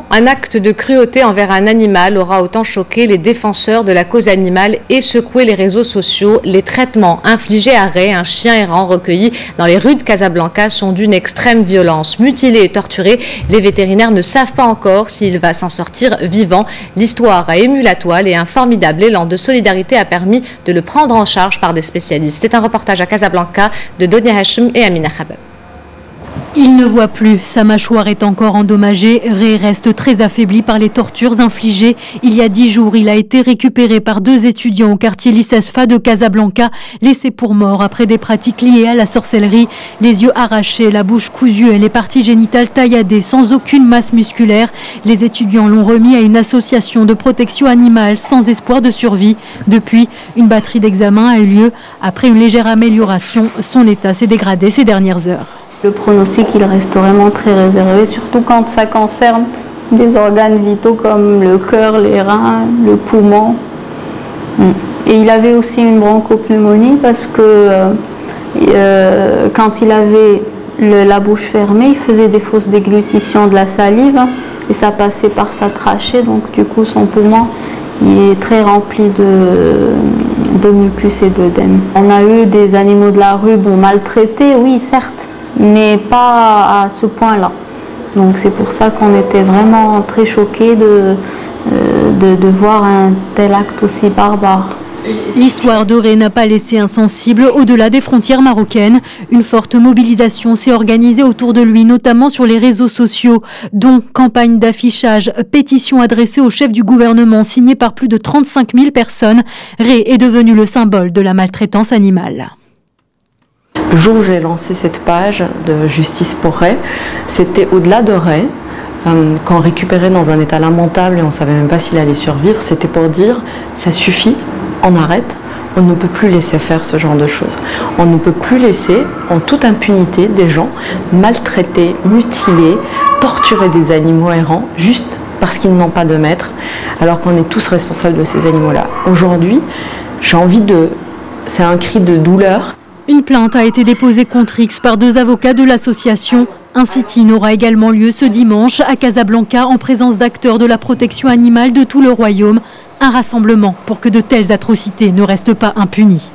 Un acte de cruauté envers un animal aura autant choqué les défenseurs de la cause animale et secoué les réseaux sociaux. Les traitements infligés à Ray, un chien errant recueilli dans les rues de Casablanca, sont d'une extrême violence. Mutilé et torturé, les vétérinaires ne savent pas encore s'il va s'en sortir vivant. L'histoire a ému la toile et un formidable élan de solidarité a permis de le prendre en charge par des spécialistes. C'est un reportage à Casablanca de Donia Hachem et Amina Khabab. Il ne voit plus, sa mâchoire est encore endommagée. Ray reste très affaibli par les tortures infligées. Il y a 10 jours, il a été récupéré par 2 étudiants au quartier Lissesfa de Casablanca, laissé pour mort après des pratiques liées à la sorcellerie. Les yeux arrachés, la bouche cousue et les parties génitales tailladées sans aucune masse musculaire. Les étudiants l'ont remis à une association de protection animale sans espoir de survie. Depuis, une batterie d'examens a eu lieu. Après une légère amélioration, son état s'est dégradé ces dernières heures. Le pronostic, il reste vraiment très réservé, surtout quand ça concerne des organes vitaux comme le cœur, les reins, le poumon. Et il avait aussi une bronchopneumonie parce que quand il avait la bouche fermée, il faisait des fausses déglutitions de la salive et ça passait par sa trachée. Donc du coup, son poumon il est très rempli de mucus et d'œdème. On a eu des animaux de la rue maltraités, oui certes, mais pas à ce point-là. Donc c'est pour ça qu'on était vraiment très choqués de voir un tel acte aussi barbare. L'histoire de Ray n'a pas laissé insensible au-delà des frontières marocaines. Une forte mobilisation s'est organisée autour de lui, notamment sur les réseaux sociaux, dont campagne d'affichage, pétition adressée au chef du gouvernement signée par plus de 35 000 personnes. Ray est devenu le symbole de la maltraitance animale. Le jour où j'ai lancé cette page de Justice pour Ray, c'était au-delà de Ray, qu'on récupérait dans un état lamentable et on ne savait même pas s'il allait survivre. C'était pour dire, ça suffit, on arrête, on ne peut plus laisser faire ce genre de choses. On ne peut plus laisser en toute impunité des gens maltraiter, mutiler, torturer des animaux errants juste parce qu'ils n'ont pas de maître, alors qu'on est tous responsables de ces animaux-là. Aujourd'hui, j'ai envie de... C'est un cri de douleur. Une plainte a été déposée contre X par 2 avocats de l'association. Un sit-in aura également lieu ce dimanche à Casablanca en présence d'acteurs de la protection animale de tout le royaume. Un rassemblement pour que de telles atrocités ne restent pas impunies.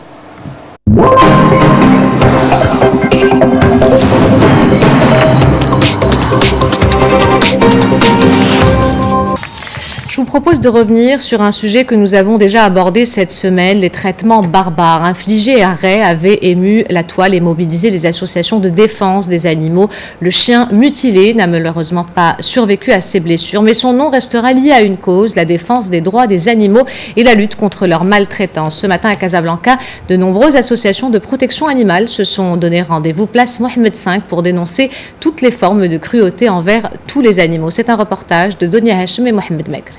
Je vous propose de revenir sur un sujet que nous avons déjà abordé cette semaine. Les traitements barbares infligés à Ray avaient ému la toile et mobilisé les associations de défense des animaux. Le chien mutilé n'a malheureusement pas survécu à ses blessures, mais son nom restera lié à une cause, la défense des droits des animaux et la lutte contre leur maltraitance. Ce matin à Casablanca, de nombreuses associations de protection animale se sont donné rendez-vous place Mohamed V pour dénoncer toutes les formes de cruauté envers tous les animaux. C'est un reportage de Donia Hachem et Mohamed Mekri.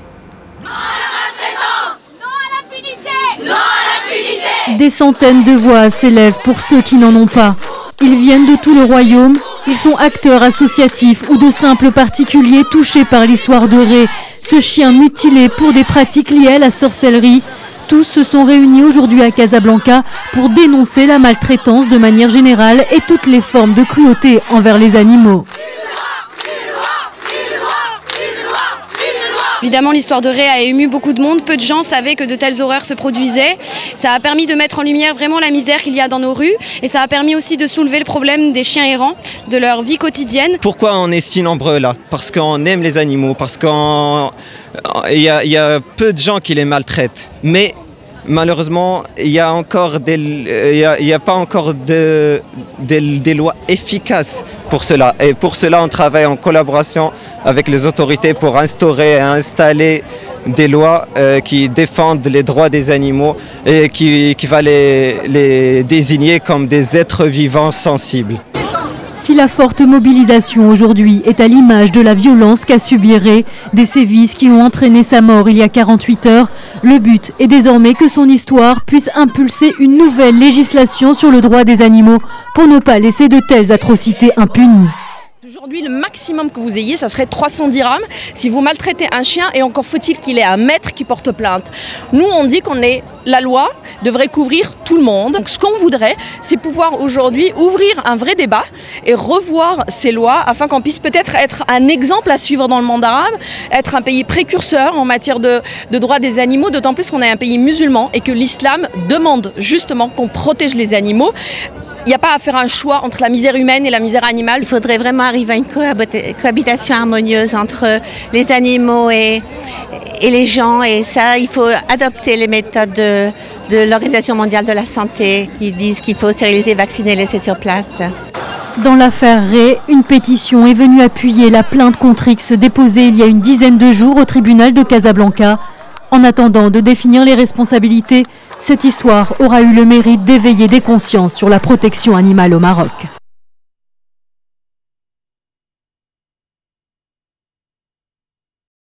Non à la maltraitance! Non à l'impunité! Non à l'impunité! Des centaines de voix s'élèvent pour ceux qui n'en ont pas. Ils viennent de tout le royaume, ils sont acteurs associatifs ou de simples particuliers touchés par l'histoire de Ray, ce chien mutilé pour des pratiques liées à la sorcellerie. Tous se sont réunis aujourd'hui à Casablanca pour dénoncer la maltraitance de manière générale et toutes les formes de cruauté envers les animaux. Évidemment, l'histoire de Ray a ému beaucoup de monde. Peu de gens savaient que de telles horreurs se produisaient. Ça a permis de mettre en lumière vraiment la misère qu'il y a dans nos rues. Et ça a permis aussi de soulever le problème des chiens errants, de leur vie quotidienne. Pourquoi on est si nombreux là? Parce qu'on aime les animaux, parce qu'il y a peu de gens qui les maltraitent. Mais malheureusement, il n'y a pas encore des lois efficaces pour cela. Et pour cela, on travaille en collaboration avec les autorités pour instaurer et installer des lois qui défendent les droits des animaux et qui va les désigner comme des êtres vivants sensibles. Si la forte mobilisation aujourd'hui est à l'image de la violence qu'a subi Ray, des sévices qui ont entraîné sa mort il y a 48 heures, le but est désormais que son histoire puisse impulser une nouvelle législation sur le droit des animaux pour ne pas laisser de telles atrocités impunies. Aujourd'hui, le maximum que vous ayez, ça serait 300 dirhams si vous maltraitez un chien, et encore faut-il qu'il ait un maître qui porte plainte. Nous, on dit la loi devrait couvrir tout le monde. Donc ce qu'on voudrait, c'est pouvoir aujourd'hui ouvrir un vrai débat et revoir ces lois afin qu'on puisse peut-être être un exemple à suivre dans le monde arabe, être un pays précurseur en matière de droits des animaux, d'autant plus qu'on est un pays musulman et que l'islam demande justement qu'on protège les animaux. Il n'y a pas à faire un choix entre la misère humaine et la misère animale. Il faudrait vraiment arriver à une cohabitation harmonieuse entre les animaux et les gens. Et ça, il faut adopter les méthodes de l'Organisation mondiale de la santé qui disent qu'il faut stériliser, vacciner, laisser sur place. Dans l'affaire Ray, une pétition est venue appuyer la plainte contre X déposée il y a une dizaine de jours au tribunal de Casablanca. En attendant de définir les responsabilités, cette histoire aura eu le mérite d'éveiller des consciences sur la protection animale au Maroc.